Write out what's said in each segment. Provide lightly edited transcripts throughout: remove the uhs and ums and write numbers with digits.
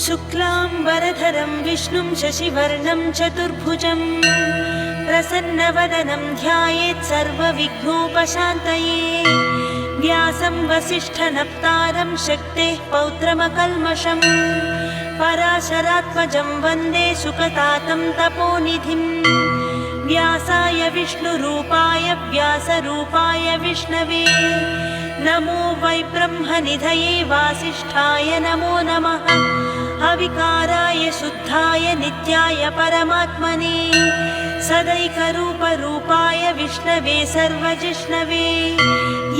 शुक्लांबरधरं विष्णुं शशिवर्णं चतुर्भुजं प्रसन्नवदनं ध्यायेत् सर्वविघ्नोपशान्तये। व्यासं वसिष्ठनप्तारं शक्तेः पौत्रमकल्मषं पराशरात्मजं वन्दे सुकतातं तपोनिधिं। व्यासाय विष्णुरूपाय व्यासरूपाय विष्णवे नमो वै ब्रह्मनिधये वासिष्ठाय नमो नमः। अविकाराय शुद्धाय नित्याय परमात्मने सदैकरूपरूपाय विष्णवे सर्वजिष्णवे।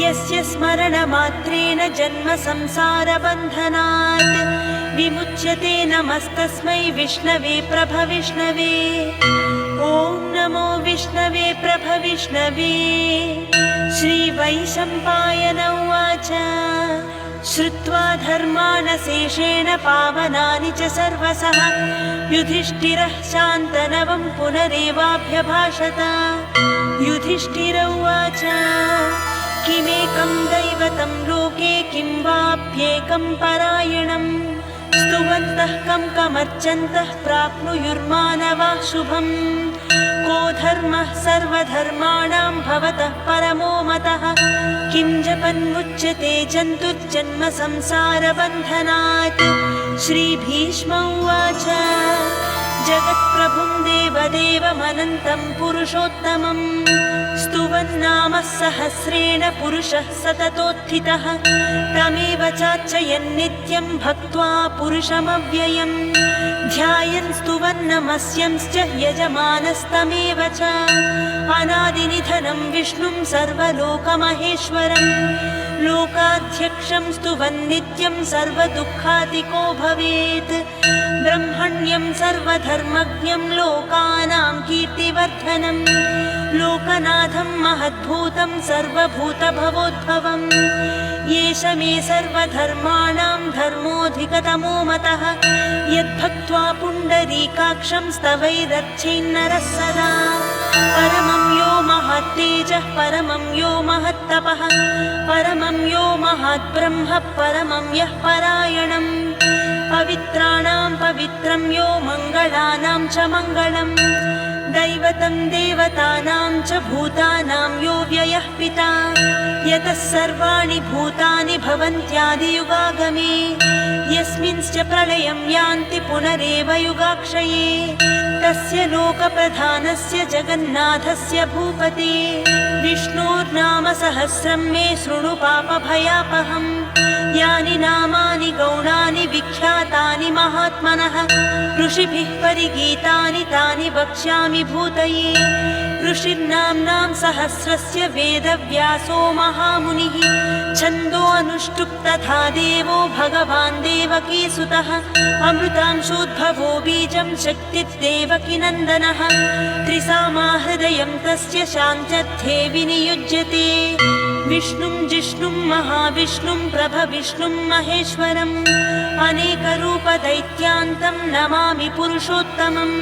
यस्य स्मरणमात्रेण जन्म संसारबन्धनात् विमुच्यते नमस्तस्मै विष्णवे प्रभविष्णवे। ॐ नमो विष्णवे प्रभविष्णवे। श्रीवैशम्पायन उवाच श्रुत्वा धर्मानशेषेण पावनानि च सर्वशः युधिष्ठिरः शान्तनवं पुनरेवाभ्यभाषत। युधिष्ठिर उवाच किमेकं दैवतं लोके किं वाप्येकं परायणं स्तुवन्तः कं कमर्चन्तः प्राप्नुयुर्मानवाः शुभम्। को धर्मः सर्वधर्माणां भवतः परमो मतः किं जपन्मुच्यते जन्तुर्जन्म संसारबन्धनात्। श्रीभीष्म उवाच जगत्प्रभुं देवदेवमनन्तं पुरुषोत्तमं स्तुवन्नाम सहस्रेण पुरुषः सततोत्थितः। तमेव चार्चयन्नित्यं भक्त्वा पुरुषमव्ययम् ध्यायन् स्तुवन्नमस्यंश्च यजमानस्तमेव च। अनादिनिधनं विष्णुं सर्वलोकमहेश्वरं लोकाध्यक्षं स्तुवन्नित्यं सर्वदुःखातिको भवेत्। ब्रह्मण्यं सर्वधर्मज्ञं लोकानां कीर्तिवर्धनं लोकनाथं महद्भूतं सर्वभूतभवोद्भवं। येष मे सर्वधर्माणां धर्मोऽधिकतमो मतः यद्भक्त्वा पुण्डरीकाक्षं स्तवैरर्चयन्नरः सदा। परमं यो महत्तेजः परमं यो महत्तपः परमं यो महद्ब्रह्म परमं यः परायणम्। पवित्राणां पवित्रं यो मङ्गलानां च मङ्गलम् दैवतं देवतानां च भूतानां यो व्ययः पिता। यतः सर्वाणि भूतानि भवन्त्यादियुगागमे यस्मिंश्च प्रलयं यान्ति पुनरेव युगाक्षये। तस्य लोकप्रधानस्य जगन्नाथस्य भूपते विष्णोर्नाम सहस्रं मे शृणु पापभयापहम्। यानि नामानि गौणानि विख्यातानि महात्मनः ऋषिभिः परिगीतानि तानि वक्ष्यामि भूतये। ऋषिर्नाम्नां सहस्रस्य वेदव्यासो महामुनिः छन्दो अनुष्टुप् तथा देवो भगवान् देवकीसुतः। अमृतांशोद्भवो बीजं शक्तिर्देवकीनन्दनः त्रिसामा हृदयं तस्य शान्त्यर्थे विनियुज्यते। विष्णुं जिष्णुं महाविष्णुं प्रभविष्णुं महेश्वरम् अनेकरूपदैत्यान्तं नमामि पुरुषोत्तमम्।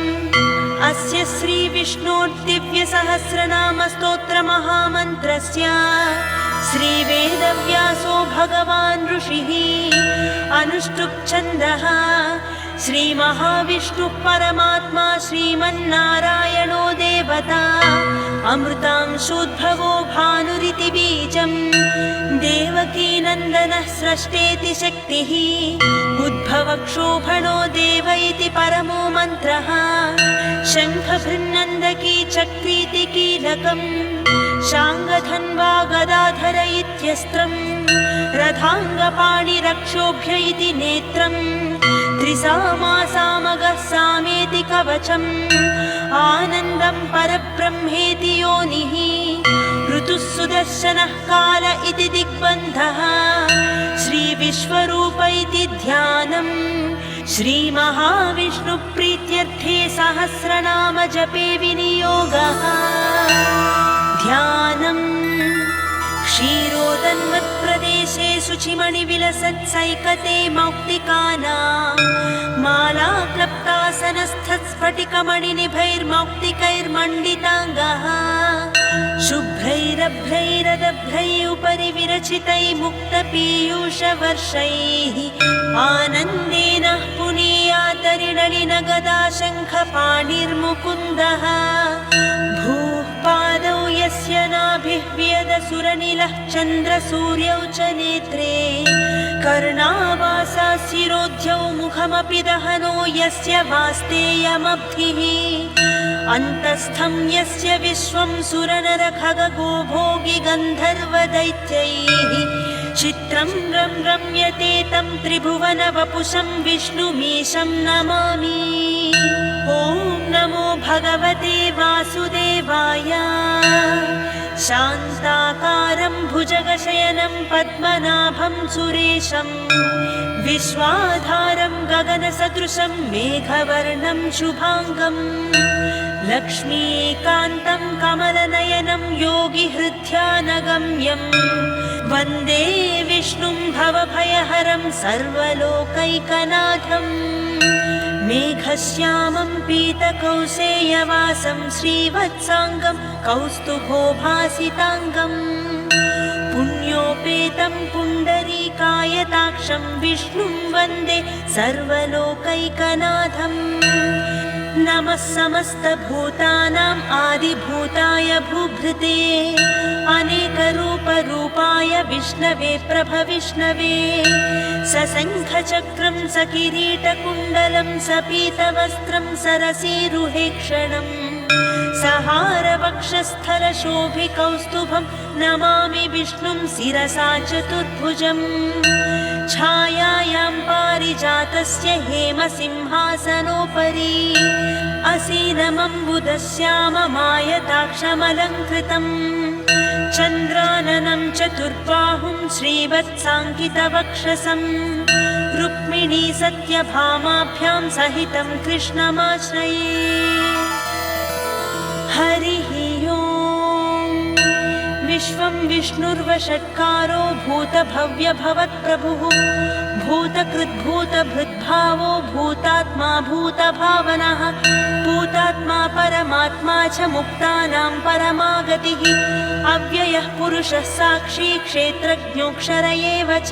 अस्य श्रीविष्णोर्दिव्यसहस्रनामस्तोत्रमहामन्त्रस्य श्रीवेदव्यासो भगवान् ऋषिः अनुष्टुप् छन्दः। श्रीमहाविष्णुः परमात्मा श्रीमन्नारायणो देवता अमृतांशोद्भवो भानुरिति बीजम्। देवकीनन्दनः स्रष्टेति शक्तिः उद्भवक्षोभणो देव इति परमो मन्त्रः। शङ्खभृन्नन्दकी चक्रीति कीलकम् शाङ्गधन्वा गदाधर इत्यस्त्रम् रथाङ्गपाणिरक्षोभ्य इति नेत्रम्। त्रिसामा सामगः सामेति कवचम् आनन्दं परब्रह्मेति योनिः। ऋतुः सुदर्शनः काल इति दिग्बन्धः श्रीविश्वरूप इति ध्यानम्। श्रीमहाविष्णुप्रीत्यर्थे सहस्रनाम जपे विनियोगः। ध्यानम् क्षीरोदन्वत्प्रदेशे शुचिमणिविलसत्सैकते मौक्तिकानां मालाक्लप्तासनस्थत्स्फटिकमणिनिभैर्मौक्तिकैर्मण्डिताङ्गः। शुभ्रैरभ्रैरदभ्रैः उपरि विरचितैः मुक्तपीयूषवर्षैः आनन्देन पुनीतैः धनुर्धरश्चापीतरिणलिनगदा शङ्खपाणिर्मुकुन्दः भूः पादौ यस्य नाभिः व्यदसुरनिलः चन्द्रसूर्यौ च नेत्रे कर्णावासा शिरोध्यौ मुखमपि दहनो यस्य वास्तेयमब्धिः अन्तस्थं यस्य विश्वं सुरनरखगो भोगि गन्धर्वदैत्यैः चित्रं रम्यते तं त्रिभुवनवपुषं विष्णुमीशं नमामि। ॐ नमो भगवते वासुदेवाय। शान्ताकारं भुजगशयनं पद्मनाभं सुरेशं विश्वाधारं गगनसदृशं मेघवर्णं शुभाङ्गं लक्ष्मीकान्तं कमलनयनं योगिहृद्यानगम्यं वन्दे विष्णुं भवभयहरं सर्वलोकैकनाथम् मेघश्यामं पीतकौसेयवासं श्रीवत्साङ्गं कौस्तुभोभासिताङ्गं पुण्योपेतं पुण्डरीकायताक्षं विष्णुं वन्दे सर्वलोकैकनाथम् नमः समस्तभूतानाम् आदिभूताय भूभृते अनेकरूपरूपाय विष्णवे प्रभविष्णवे सशङ्खचक्रं सकिरीटकुण्डलं सपीतवस्त्रं सरसीरुहेक्षणं सहारवक्षस्थलशोभिकौस्तुभं नमामि विष्णुं शिरसा चतुर्भुजम् छायायां पारिजातस्य हेमसिंहासनोपरि असीनमम्बुदश्याममायताक्षमलङ्कृतम् चन्द्राननं चतुर्बाहुं श्रीवत्साङ्कितवक्षसं रुक्मिणी सत्यभामाभ्यां सहितं कृष्णमाश्रये। हरिः ओम्। विश्वं विष्णुर्वषट्कारो भूतभव्यभवत्प्रभुः भूतकृद्भूतभृद्भावो भूतात्मा भूतभावनः भूतात्मा परमात्मा च मुक्तानां परमागतिः अव्ययः पुरुषः साक्षी क्षेत्रज्ञोऽक्षर एव च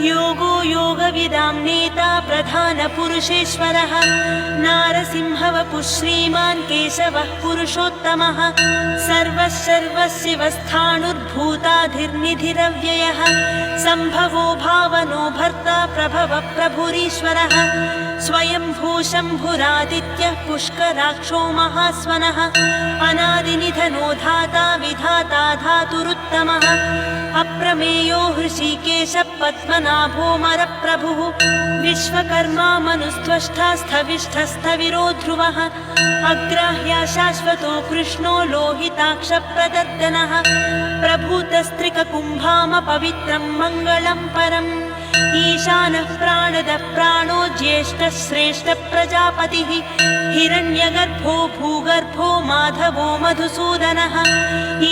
योगो योगविदां नेता प्रधानपुरुषेश्वरः नारसिंहवपुः श्रीमान् केशवः पुरुषोत्तमः सर्वः सर्वशिवस्थाणुर्भूताधिर्निधिरव्ययः सम्भवो भावनो भर्ता प्रभवः प्रभुरीश्वरः स्वयंभू शम्भुरादित्यः पुष्कराक्षो महास्वनः अनादिनिधनो धाता विधाता धातुरुत्तमः अप्रमेयो हृषीकेश पद्मनाभोऽमरप्रभुः विश्वकर्मा मनुस्त्वष्टा स्थविष्ठस्थविरो ध्रुवः अग्राह्य शाश्वतो कृष्णो लोहिताक्षप्रदर्दनः प्रभूतस्त्रिककुम्भामपवित्रं मङ्गलं परम् ईशानः प्राणदः प्राणो ज्येष्ठः श्रेष्ठः प्रजापतिः हिरण्यगर्भो भूगर्भो माधवो मधुसूदनः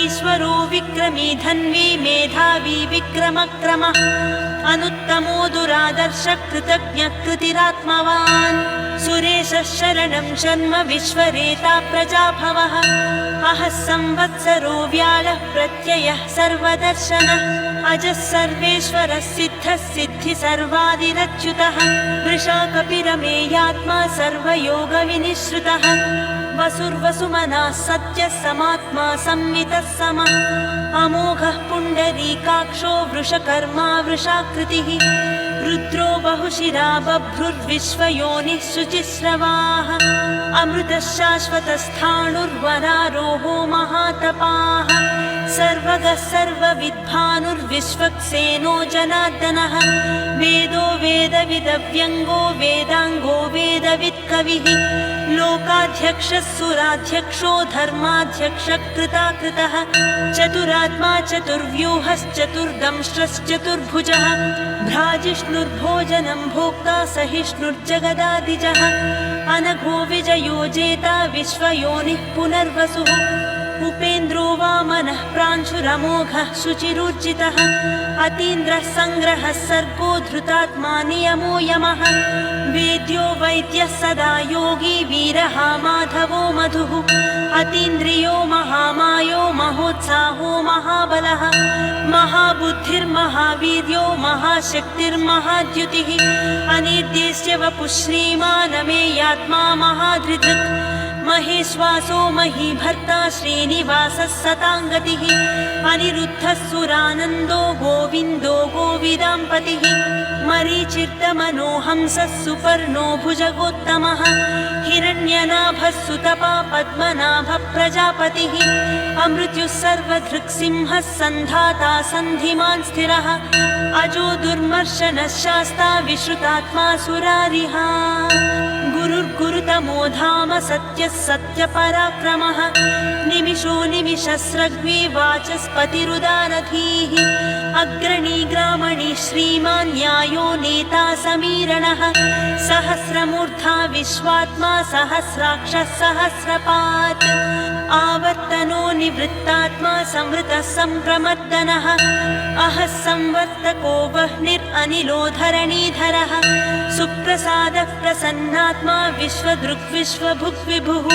ईश्वरो विक्रमी धन्वी मेधावी विक्रमक्रमः अनुत्तमो दुरादर्शः कृतज्ञः कृतिरात्मवान् सुरेशः शरणं शर्म विश्वरेता प्रजाभवः अहः संवत्सरो व्याळः प्रत्ययः सर्वदर्शनः अजः सर्वेश्वरः सिद्धः सिद्धि सर्वादिरच्युतः वृषा कपिरमेयात्मा सर्वयोगविनिश्रुतः वसुर्वसुमनः सत्यः समात्मा संवितः समः अमोघः पुण्डरीकाक्षो वृषकर्मा वृषाकृतिः रुद्रो बहुशिरा बभ्रुर्विश्वयोनिः शुचिस्रवाः अमृतः शाश्वतस्थाणुर्वरारोहो महातपाः सर्वगः सर्वविद्भानुर्विश्वक्सेनो जनार्दनः वेदो वेदविदव्यङ्गो वेदाङ्गो वेदवित्कविः लोकाध्यक्षः सुराध्यक्षो धर्माध्यक्षः कृताकृतः चतुरात्मा चतुर्व्यूहश्चतुर्दंष्ट्रश्चतुर्भुजः भ्राजिष्णुर्भोजनं भोक्ता सहिष्णुर्जगदादिजः अनघो विजयो जेता विश्वयोनिः पुनर्वसुः उपेन्द्रो वामनः प्रांशुरमोघः शुचिरूर्जितः अतीन्द्रः सङ्ग्रहः सर्गो धृतात्मा नियमो यमः वेद्यो वैद्यः सदा योगी वीरः माधवो मधुः अतीन्द्रियो महामायो महोत्साहो महाबलः महाबुद्धिर्महावीर्यो महाशक्तिर्महाद्युतिः अनिर्देश्य वपुः श्रीमानमेयात्मा महाधृधृक् महेश्वासो महीभर्ता श्रीनिवासः सताङ्गतिः अनिरुद्धः सुरानन्दो गोविन्दो गोविदाम्पतिः मरीचिर्दमनोहंसः सुपर्णो भुजगोत्तमः हिरण्यनाभः सुतपा पद्मनाभः प्रजापतिः अमृत्युः सर्वधृक्सिंहः सन्धाता सन्धिमान् स्थिरः अजो दुर्मर्शनः शास्ता विश्रुतात्मा सुरारिः गुरुर्गुरुतमो धाम सत्यः सत्यपराक्रमः निमिषो निमिषस्रग्वी वाचस्पतिरुदारधीः अग्रणी ग्रामणी श्रीमान् न्यायो नेता समीरणः सहस्रमूर्धा विश्वात्मा सहस्राक्षः सहस्रपात् आवर्तनो निवृत्तात्मा संवृतः सम्प्रमर्दनः अहः संवर्तको वह्निरनिलो धरणीधरः सुप्रसादः प्रसन्नात्मा विश्वदृग्विश्वभुक् विभुः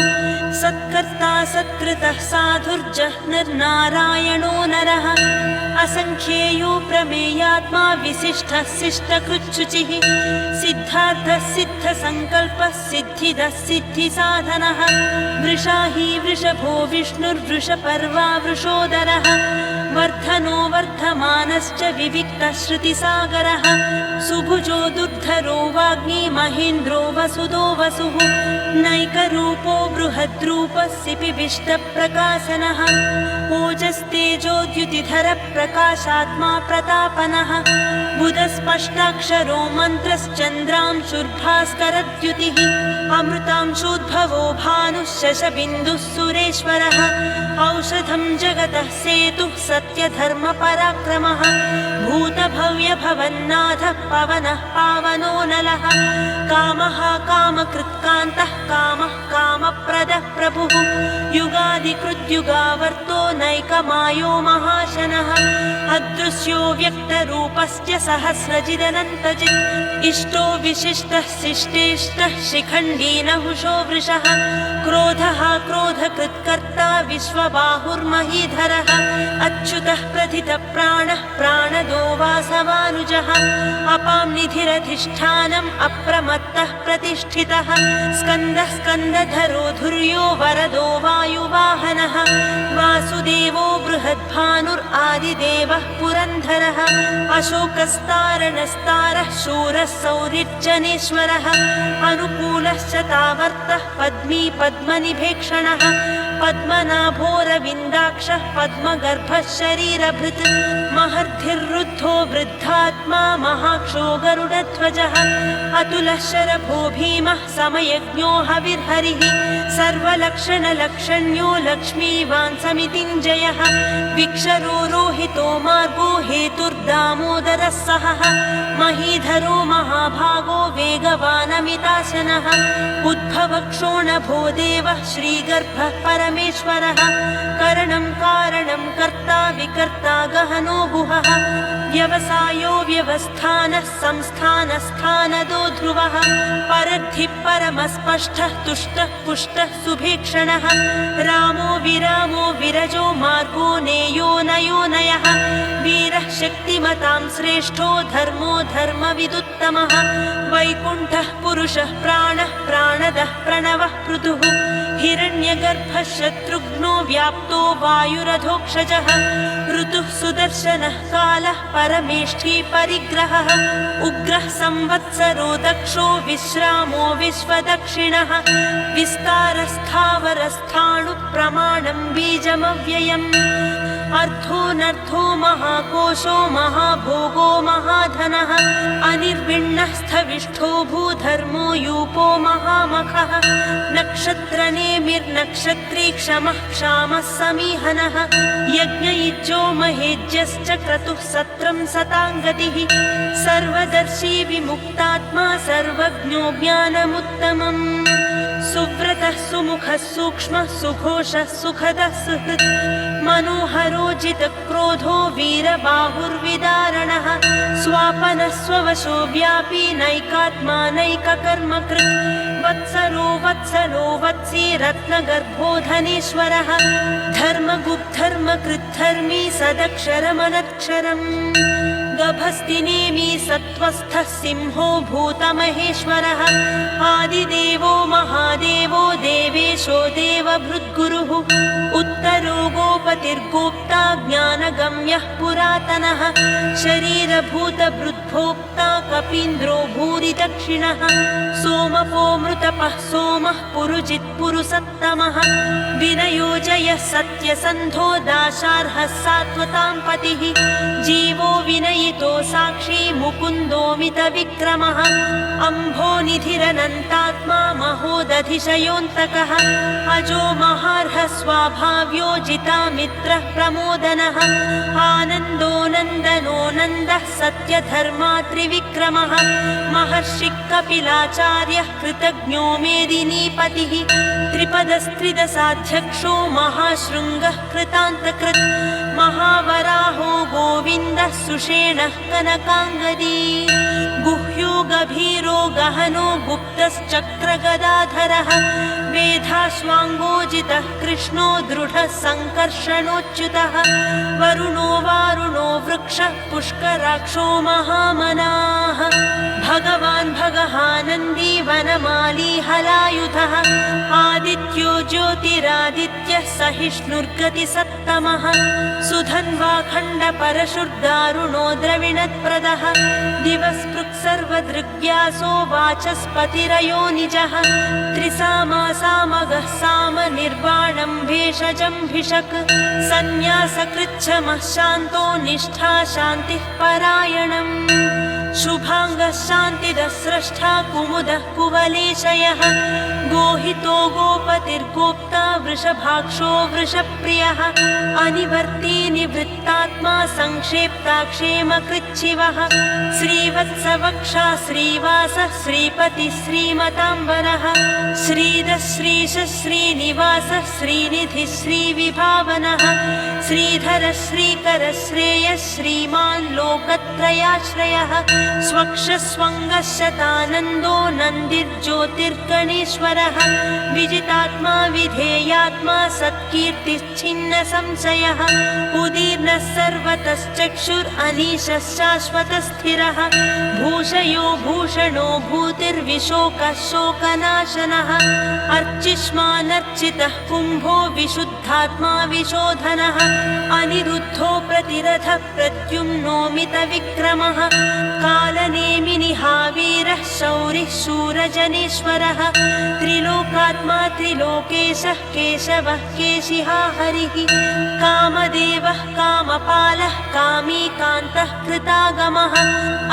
सत्कर्ता सत्कृतः साधुर्जह्निर्नारायणो नरः असङ्ख्येयो प्रमेयात्मा विशिष्टः शिष्टकृच्छुचिः सिद्धार्थः सिद्धसङ्कल्पः सिद्धिदः सिद्धिसाधनः वृषाही वृषभो विष्णुर्वृषपर्वा वृषोदरः वर्धनो वर्धमानश्च विविक्तः श्रुतिसागरः सुभुजो दुर्धरो वाग्मी महेन्द्रो वसुदो वसुः नैकरूपो बृहद्रूपः सिपिविष्टप्रकाशनः ओजस्तेजोद्युतिधरः प्रकाशात्मा प्रतापनः बुधस्पष्टाक्षरो मन्त्रश्चन्द्रांशुर्भास्करद्युतिः अमृतांशोद्भवो भानुः शशबिन्दुः सुरेश्वरः औषधं जगतः सेतुः सत्यधर्मपराक्रमः भूतभव्यभवन्नाथः पवनः पावनो नलः कामः कामकृत्कान्तः कामः कामप्रदः प्रभुः युगादिकृद्युगावर्तो नैकमायो महाशनः अदृश्यो व्यक्तरूपश्च सहस्रजिदनन्तजित् इष्टो विशिष्टः शिष्टेष्टः शिखण्डी नहुषो वृषः क्रोधः क्रोधकृत्कर्ता विश्वबाहुर्महीधरः अच्युतः प्रथितः प्राणः प्राणदो वासवानुजः अपां निधिरधिष्ठानम् अप्रमत्तः प्रतिष्ठितः स्कन्दः स्कन्दधरो धुर्यो वरदो वायुवाहनः वासुदेवो बृहद्भानुरादिदेवः पुरन्धरः अशोकस्तारणस्तारः शूरः सौरिर्जनेश्वरः अनुकूलश्च तावर्तः पद्मी पद्मनिभेक्षणः पद्मनाभोरविन्दाक्षः पद्मगर्भः शरीरभृत् महर्धिर्रुद्धो वृद्धात्मा महाक्षो गरुडध्वजः अतुलः शरभो भीमः समयज्ञो हविर्हरिः सर्वलक्षणलक्षण्यो लक्ष्मीवान् समितिञ्जयः विक्षरो रोहितो मार्गो हेतुर्दामोदरः सहः महीधरो महाभागो वेगवानमिताशनः उद्भवक्षोणभो देवः श्रीगर्भः परमेश्वरः करणं कारणं कर्ता विकर्ता गहनो गुहः व्यवसायो व्यवस्थानः संस्थानस्थानदो ध्रुवः परद्धिः परमस्पष्टः तुष्टः पुष्टः सुभीक्षणः रामो विरामो विरजो मार्गो नेयो नयो नयः वीरः शक्तिमतां श्रेष्ठो धर्मो धर्मविदुत्तमः वैकुण्ठः पुरुषः प्राणः प्राणदः प्रणवः पृथुः हिरण्यगर्भः शत्रुघ्नो व्याप्तो वायुरधोक्षजः ऋतुः सुदर्शनः कालः परमेष्ठी परिग्रहः उग्रः संवत्सरो दक्षो विश्रामो विश्वदक्षिणः विस्तारस्थावरस्थाणुः प्रमाणं बीजमव्ययम् अर्थोऽनर्थो महाकोशो महाभोगो महाधनः अनिर्विण्णः स्थविष्ठो भूधर्मो यूपो महामखः नक्षत्रनेमिर्नक्षत्री क्षमः क्षामः समीहनः यज्ञयुज्यो महेज्यश्च क्रतुः सत्रं सताङ्गतिः सर्वदर्शी विमुक्तात्मा सर्वज्ञो ज्ञानमुत्तमम् सुव्रतः सुमुखः सूक्ष्मः सुघोषः सुखदः सुहृत् मनोहरोजितक्रोधो वीरबाहुर्विदारणः स्वापनः स्ववशो व्यापी नैकात्मा नैककर्मकृत् वत्सरो वत्सलो वत्सी रत्नगर्भो धनेश्वरः धर्मगुप्धर्मकृद्धर्मी सदक्षरमनक्षरम् गभस्तिनेमि सत्त्वस्थः सिंहो भूतमहेश्वरः आदिदेवो महादेवो देवेशो देवभृद्गुरुः उत्तरो गोपतिर्गोप्ता ज्ञानगम्यः पुरातनः शरीरभूतभृद्भोक्ता कपीन्द्रो भूरि दक्षिणः सोमपो मृतपः सोमः पुरुजित्पुरुसत्तमः विनयोजयः सत्यसन्धो दाशार्हः सात्वतां पतिः जीवो विनयितो साक्षी मुकुन्दोमितविक्रमः अम्भोनिधिरनन्तात्मा महोदधिशयोऽन्तकः अजो महार्हः स्वाभाव्यो जितामित्रः प्रमोदनः आनन्दो नन्दनो नन्दः सत्यधर्मा त्रिविक्रमः महर्षिः कपिलाचार्यः कृतज्ञो मेदिनीपतिः त्रिपदस्त्रिदशाध्यक्षो महाशृङ्गः कृतान्तकृत् महावराहो गोविन्दः सुषेणः कनकाङ्गदी गुह्यो गभीरो गहनो गुप्तश्चक्रगदाधरः वेधाश्वाङ्गोजितः कृष्णो दृढः सङ्कर्षणोच्युतः वरुणो वारुणो वृक्षः पुष्कराक्षो महामनाः भगवान् भगहानन्दी वनमाली हलायुधः आदित्यो ज्योतिरादित्यः सहिष्णुर्गतिसत्तमः सुधन्वाखण्डपरशुर्दारुणो द्रविणत्प्रदः दिवस्पृक्सर्वदृग्व्यासो वाचस्पतिरयो निजः त्रिसामासामगः सामनिर्वाणं भेषजम्भिषक् सन्न्यासकृच्छमः शान्तो निष्ठा शान्तिः परायणम् शुभाङ्गः शान्तिदः स्रष्टा कुमुदः कुवलेशयः गोहितो गोपतिर्गोप्ता वृषभाक्षो वृषप्रियः अनिवर्ती निवृत्तात्मा संक्षेप्ताक्षेमकृच्छिवः श्रीवत्सवक्षा श्रीवासः श्रीपतिः श्रीमताम्बरः श्रीधः श्रीशः श्रीनिवासः श्रीनिधिः श्रीविभावनः श्रीधरः श्रीकरः श्रेयः श्रीमान् लोकत्रयाश्रयः स्वक्षस्वङ्गः शतानन्दो नन्दिर्ज्योतिर्गणेश्वरः विजितात्मा विधेयात्मा सत्कीर्तिश्छिन्न संशयः उदीर्णः सर्वतश्चक्षुरनीशः शाश्वतस्थिरः भूषयो भूषणो भूतिर्विशोकः शोकनाशनः अर्चिष्मानर्चितः कुम्भो विशुद्धात्मा विशोधनः अनिरुद्धो प्रतिरथः प्रद्युम्नोमितविक्रमः कालनेमिनिहावीरः शौरिः शूरजनेश्वरः त्रिलोकात्मा त्रिलोकेशः केशवः केशिहा हरिः कामदेवः कामपालः कामी कान्तः कृतागमः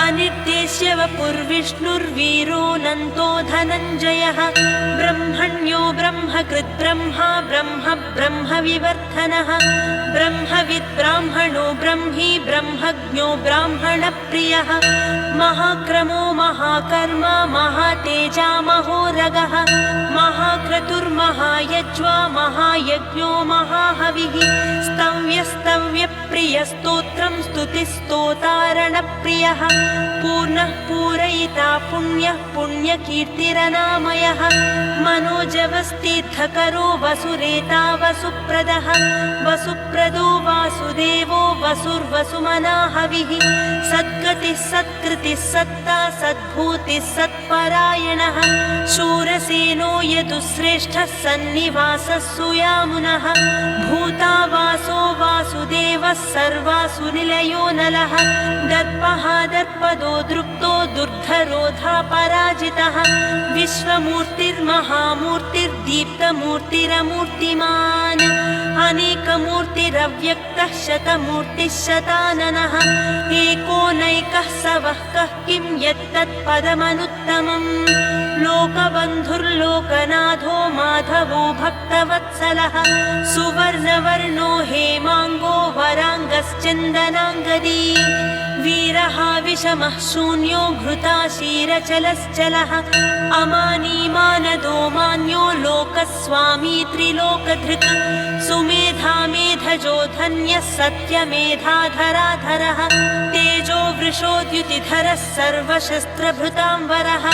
अनिर्देश्य वपुर्विष्णुर्वीरोऽनन्तो धनञ्जयः ब्रह्मण्यो ब्रह्मकृद्ब्रह्मा ब्रह्म ब्रह्मविवर्धनः ब्रह्मविद् ब्राह्मणो ब्रह्मी ब्रह्मज्ञो ब्राह्मणप्रियः महाक्रमो महाकर्मा महातेजा महोरगः महाक्रतुर्महायज्वा महायज्ञो महाहविः स्तव्यस्तव्यप्रियस्तोत्रं स्तुतिस्तोतारणप्रियः पूर्णः पूरयिता पुण्यः पुण्यकीर्तिरनामयः मनोजवस्तीर्थकरो वसुरेता वसुप्रदः वसुप्रदो वासुदेवो वसुर्वसुमनाहविः सद्गतिः सत्कृतिः सत्ता सद्भूतिः सत्परायणः शूरसेनो यदुश्रेष्ठः सन्निवासः सुयामुनः भूतावासो वासुदेवः सर्वासु निलयो नलः दर्पः दर्पदो दृप्तो दुर्धरोधा पराजितः विश्वमूर्तिर्महामूर्तिर्दीप्तमूर्तिरमूर्तिमान् अनेकमूर्तिरव्यक्तः शतमूर्तिः शताननः एकोनैकः सवः कः किं यत्तत्पदमनुत्तमम् लोकबन्धुर्लोकनाथो माधवो भक्तवत्सलः सुवर्णवर्णो हेमाङ्गो वराङ्गश्चन्दनाङ्गदी वीरः विषमः शून्यो घृताशीरचलश्चलः अमानीमानदो मान्यो लोकस्वामी त्रिलोकधृक् सुमेधा मेधजो धन्यः सत्यमेधाधराधरः तेजो वृषोद्युतिधरः सर्वशस्त्रभृताम्बरः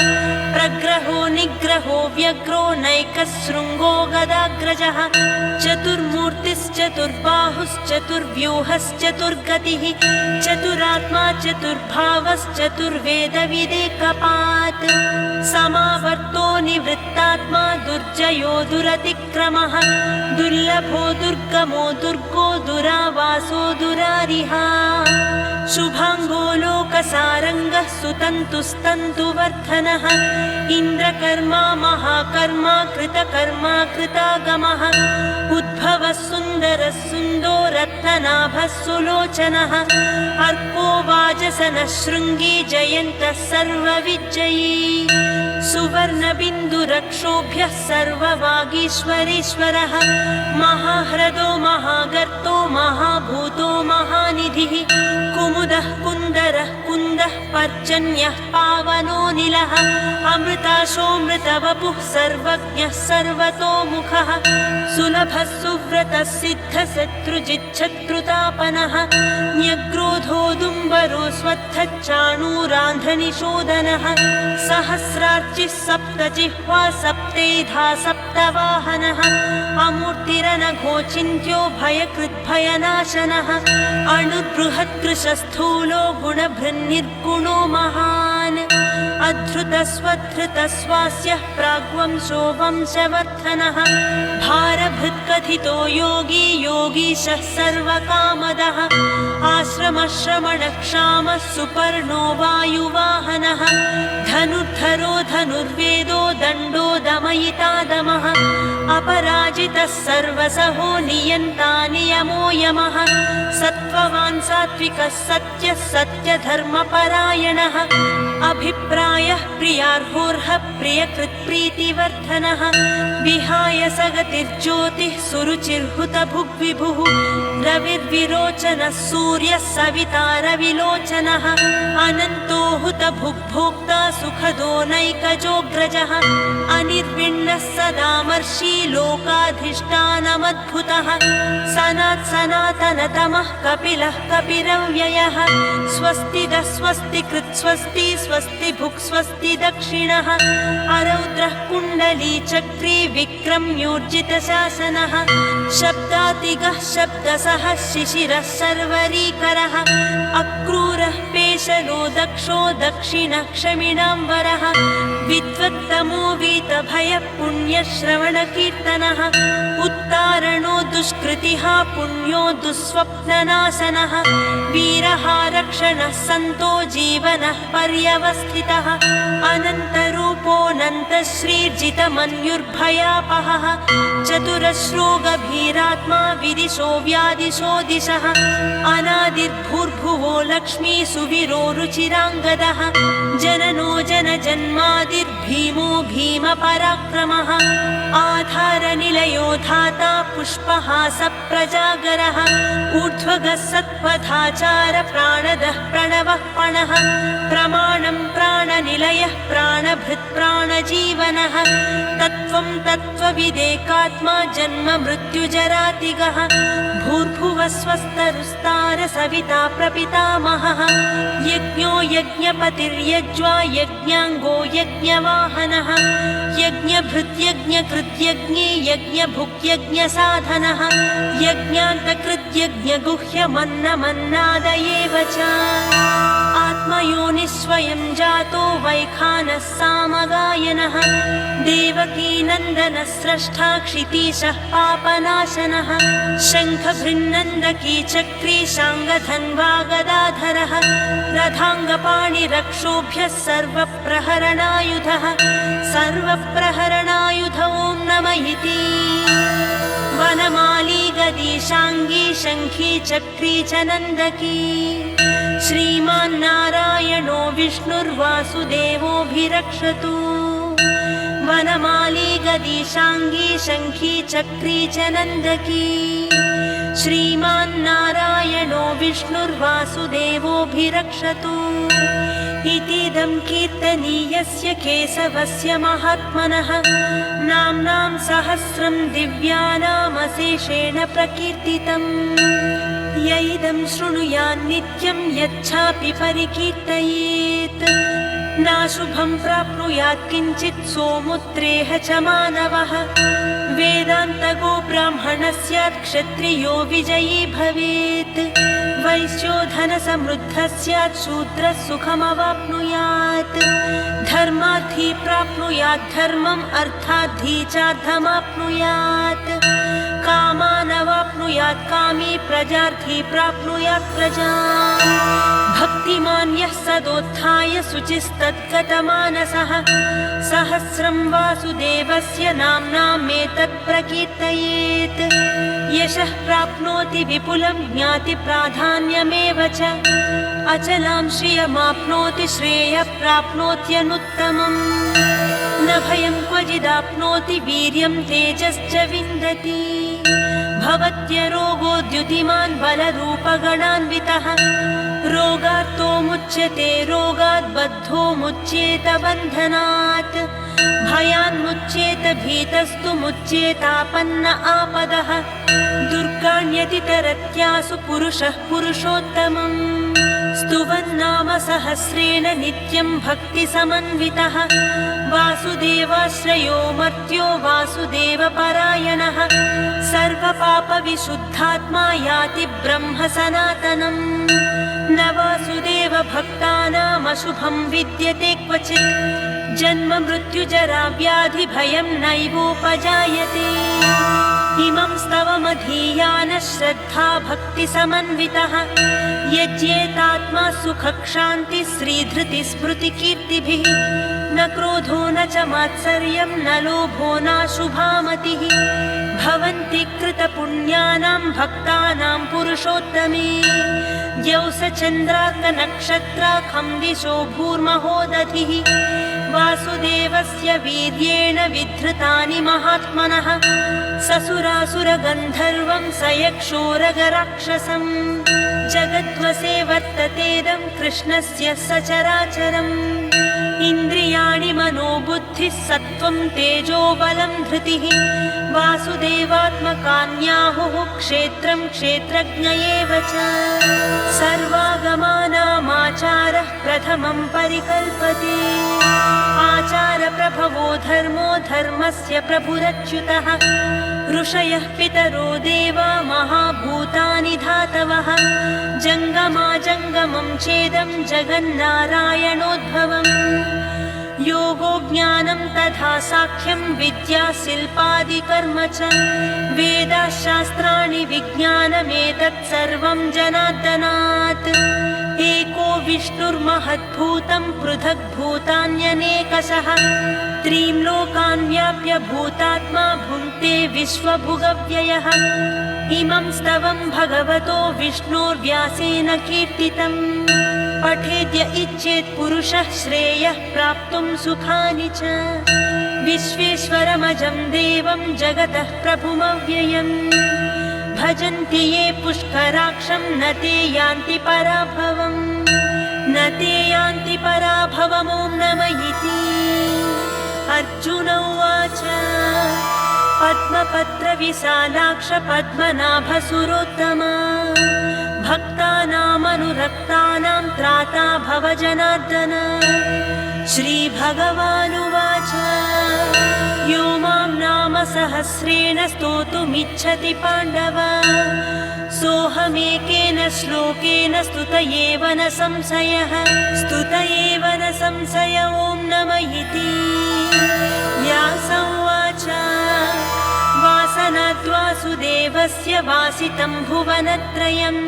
प्रग्रहो निग्रहो व्यग्रो नैकशृङ्गो गदाग्रजः चतुर्मूर्तिश्चतुर्बाहुश्चतुर्व्यूहश्चतुर्गतिः चतुरात्मा चतुर्भावश्चतुर्वेदविदेकपात् समावर्तो निवृत्तात्मा दुर्जयो दुरतिक्रमः दुर्लभो दुर्गमो दुर्गो दुरावासो दुरारिहा शुभाङ्गो लोकसारङ्गः सुतन्तुस्तन्तुवर्धनः इन्द्रकर्मा महाकर्मा कृतकर्मा कृतागमः उद्भवः सुन्दरः सुन्दो रत्ननाभः सुलोचनः अर्को वाजसनः शृङ्गी जयन्तः सर्वविजयी सुवर्णबिन्दुरक्षोभ्यः सर्ववागीश्वरेश्वरः महाह्रदो महागर्तो महाभूतो महानिधिः कुमुदः कुन्दरः कुन्दः पर्जन्यः पावनो निलः अमृताशोऽमृतवपुः सर्वज्ञः सर्वतोमुखः सुलभः सुव्रतः सिद्धः शत्रुजिच्छत्रुतापनः न्यग्रोधोदुम्बरो स्वत्थच्चाणूरान्ध्रनिषोदनः सहस्रार्चिः सप्तजिह्वा सप्तेधा सप्तवाहनः अमूर्तिरनघोचिन्त्यो भयकृद्भयनाशनः अणुर्बृहत्कृशस्थूलो गुणभृन्निर्गुणो महान् अधृतस्वधृतस्वास्यः प्राग्वंशो वंशवर्धनः भारभृत्कथितो योगी योगीशः सर्वकामदः आश्रमश्रमणः क्षामः सुपर्णो वायुवाहनः धनुर्धरो धनुर्वेदो दण्डो दमयितादमः अपराजितः सर्वसहो नियन्ता नियमो यमः सत्त्ववान् सात्विकः सत्यः सत्यधर्मपरायणः अभिप्रायः प्रियार्होर्हः प्रियकृत्प्रीतिवर्धनः विहाय सगतिर्ज्योतिः सुरुचिर्हुतभुग्विभुः रविर्विरोचनः सूर्यः सविता रविलोचनः अनन्तो हुतभुग्भोक्ता सुखदो नैकजोऽग्रजः अनिर्विण्णः सदामर्षि लोकाधिष्ठानमद्भुतः सनातनतमः कपिलः कपिरव्ययः स्वस्तिदः स्वस्तिकृत् स्वस्ति स्वस्ति भुक् स्वस्ति दक्षिणः अरौद्रः कुण्डली चक्री विक्रम्योर्जितशासनः शब्दातिगः शब्दसः शिशिरः सर्वरीकरः अक्रूरः पेशलो दक्षो दक्षिणः क्षमिणाम्बरः विद्वत्तमो वीतभयः पुण्यश्रवणकीर्तनः उत्तारणो दुष्कृतिः पुण्यो दुःस्वप्ननाशनः वीरः रक्षणः सन्तो जीवनः पर्यवस्थितः अनन्तरूपोऽनन्तश्रीर्जितमन्युर्भयापहः चतुरश्रो गभीरात्मा विदिशो व्यादिशो दिशः अनादिर्भूर्भुवो लक्ष्मी सुवीरो रुचिराङ्गदः जननो जनजन्मादिर्भीमो भीमपराक्रमः आधारनिलयो धाता पुष्पहासप्रजागरः ऊर्ध्वगः सत्पथाचार प्राणदः प्रणवः पणः प्रमाणं प्राणनिलयः प्राणभृत् प्राणजीवनः तत्त्वं तत्त्वविदेकात्मा जन्म मृत्युजरातिगः भूर्भुवः स्वस्तरुस्तार सविता प्रपितामहः यज्ञो यज्ञपतिर्यज्वा यज्ञाङ्गो यज्ञवाहनः यज्ञभृत्यज्ञकृत्यज्ञे यज्ञभुक्यज्ञसाधनः यज्ञान्तकृत्यज्ञगुह्यमन्नमन्नादयेव च आत्मयोनिस्वयं जातो वैखानः सामगायनः देवकीनन्दनः स्रष्टा क्षितीशः पापनाशनः शङ्खभृन्नन्दकी चक्री शाङ्गधन्वा गदाधरः रथाङ्गपाणिरक्षोभ्यः सर्वप्रहरणायुधः सर्वप्रहरणायुध ॐ नमः इति वनमाली गदीशाङ्गी शङ्खी चक्री च नन्दकी श्रीमान्नारायणो विष्णुर्वासुदेवोऽभिरक्षतु वनमाली गदीशाङ्गी शङ्खी चक्री च नन्दकी श्रीमान्नारायणो विष्णुर्वासुदेवोऽभिरक्षतु इतीदं कीर्तनीयस्य केशवस्य महात्मनः नाम्नां सहस्रं दिव्यानामशेषेण प्रकीर्तितम् य इदं शृणुयान्नित्यं यच्छापि परिकीर्तयेत् नाशुभं प्राप्नुयात् किञ्चित् सोमुत्रेह च मानवः वेदान्तगो ब्राह्मणः स्यात् क्षत्रियो विजयी भवेत् वैश्यो धनसमृद्धः स्यात् शूद्रः सुखमवाप्नुयात् धर्मार्थी प्राप्नुयात् धर्मम् अर्थार्थी चार्थमाप्नुयात् कामानवाप्नुयात् कामी प्रजार्थी प्राप्नुयात् प्रजाम् भक्तिमान् यः सदोत्थाय शुचिस्तद्गतमानसः सहस्रं वासुदेवस्य नाम्नामेतत् प्रकीर्तयेत् यशः प्राप्नोति विपुलं ज्ञातिप्राधान्यमेव च अचलां श्रियमाप्नोति श्रेयः प्राप्नोत्यनुत्तमम् न भयं क्वचिदाप्नोति वीर्यं तेजश्च विन्दति भवत्यरोगो द्युतिमान् बलरूपगणान्वितः रोगार्तो मुच्यते रोगात् बद्धो मुच्येत बन्धनात् भयान्मुच्येत भीतस्तु मुच्येतापन्न आपदः दुर्गाण्यतितरत्यासु पुरुषः पुरुषोत्तमम् स्तुवन्नाम सहस्रेण नित्यं भक्तिसमन्वितः वासुदेवाश्रयो मर्त्यो वासुदेवपरायणः सर्वपापविशुद्धात्मा याति ब्रह्म सनातनम् न वासुदेव भक्तानामशुभं विद्यते क्वचित् जन्म मृत्युजरा व्याधि भयं नैवोपजायते इमं स्तवमधीयानः श्रद्धा भक्तिसमन्वितः यज्ञेतात्मा सुखक्षान्ति श्रीधृति स्मृतिकीर्तिभिः न क्रोधो न च मात्सर्यं न लोभो नाशुभामतिः भवन्ति कृतपुण्यानां भक्तानां पुरुषोत्तमे द्यौस चन्द्रार्कनक्षत्राखं दिशो भूर्महोदधिः वासुदेवस्य वीर्येण विधृतानि महात्मनः ससुरासुरगन्धर्वं सयक्षोरगराक्षसम् जगद्वसे वर्ततेदं कृष्णस्य सचराचरम् इन्द्रियाणि मनोबुद्धिः सत्त्वं तेजो बलं धृतिः वासुदेवात्मकान्याहुः क्षेत्रं क्षेत्रज्ञ एव च सर्वागमानामाचारः प्रथमं परिकल्पते आचारप्रभवो धर्मो धर्मस्य प्रभुरच्युतः ऋषयः पितरो देवा महाभूतानि धातवः जङ्गमाजङ्गमं चेदं जगन्नारायणोद्भवम् योगो ज्ञानं तथा साख्यं विद्या शिल्पादिकर्म च वेदाशास्त्राणि विज्ञानमेतत् सर्वं जनार्दनात् एको विष्णुर्महद्भूतं पृथग्भूतान्यनेकशः त्रीं लोकान् व्याप्य भूतात्मा भुङ्क्ते विश्वभुगव्ययः इमं स्तवं भगवतो विष्णोर्व्यासेन कीर्तितम् पठेद्य इच्छेत् पुरुषः श्रेयः प्राप्तुं सुखानि च विश्वेश्वरमजं देवं जगतः प्रभुमव्ययम् भजन्ति ये पुष्कराक्षं न ते यान्ति पराभवम् न ते यान्ति पराभवम् ॐ नमः इति अर्जुन उवाच पद्मपत्रविशालाक्ष पद्मनाभसुरोत्तमा भक्तानामनुरक्तानां त्राता भव जनार्दन श्रीभगवानुवाच यो मां नाम सहस्रेण स्तोतुमिच्छति पाण्डव सोऽहमेकेन श्लोकेन स्तुत एव न संशयः ॐ नमः इति व्यास उवाच वासनाद्वासुदेवस्य वासितं भुवनत्रयम्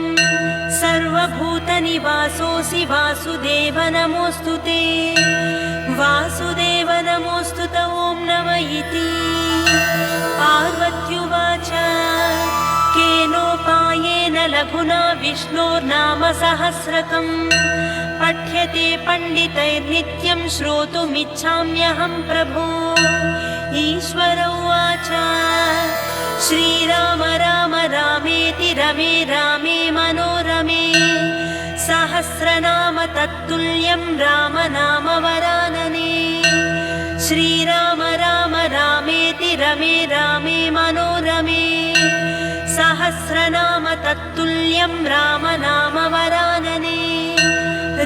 सर्वभूतनिवासोऽसि वासुदेव नमोऽस्तु ते वासुदेव नमोऽस्तु ॐ नमः इति पार्वत्युवाच केनोपायेन लघुना विष्णोर्नाम सहस्रकम् पठ्यते पण्डितैर्नित्यं श्रोतुमिच्छाम्यहं प्रभो ईश्वर उवाच श्रीराम राम रामेति रमे रामे मनोरमे सहस्रनाम तत्तुल्यं राम नाम वरानने श्रीराम राम रामेति रमे रामे मनोरमे सहस्रनाम तत्तुल्यं राम नाम वरानने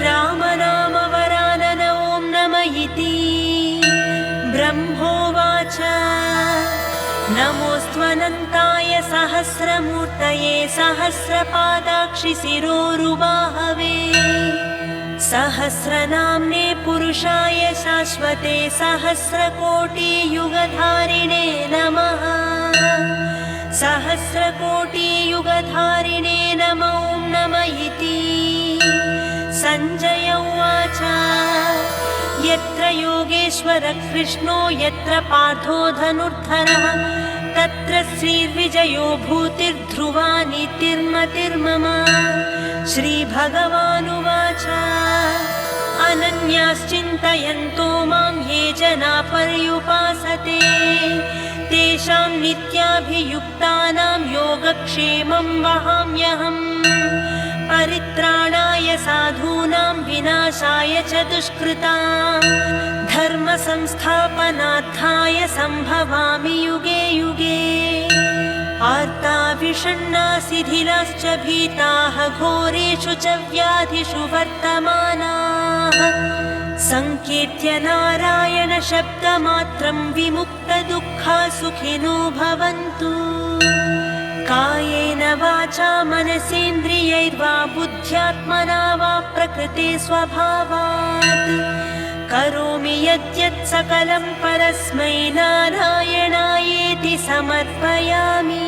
राम नाम वरानन ॐ नमः इति ब्रह्मोवाच नमोऽस्त्वनन्ताय सहस्रमूर्तये सहस्रपादाक्षि शिरोरुबाहवे सहस्रनाम्ने पुरुषाय शाश्वते सहस्रकोटियुगधारिणे नमः सहस्रकोटियुगधारिणे नमो नमः इति सञ्जय उवाच यत्र योगेश्वरः कृष्णो यत्र पार्थो धनुर्धरः तत्र श्रीर्विजयो भूतिर्ध्रुवा नीतिर्मतिर्मम श्रीभगवानुवाच अनन्याश्चिन्तयन्तो मां ये जना पर्युपासते तेषां नित्याभियुक्तानां योगक्षेमं वहाम्यहम् परित्राणाय साधूनां विनाशाय च दुष्कृतां धर्मसंस्थापनार्थाय सम्भवामि युगे युगे आर्ता विषण्णा शिथिलाश्च भीताः घोरेषु च व्याधिषु वर्तमानाः संकीर्त्य नारायण शब्दमात्रं विमुक्तदुःखा सुखिनो भवन्तु कायेन वाचा मनसेन्द्रियैर्वा बुद्ध्यात्मना वा प्रकृते स्वभावात् करोमि यद्यत् सकलं परस्मै नारायणायेति समर्पयामि।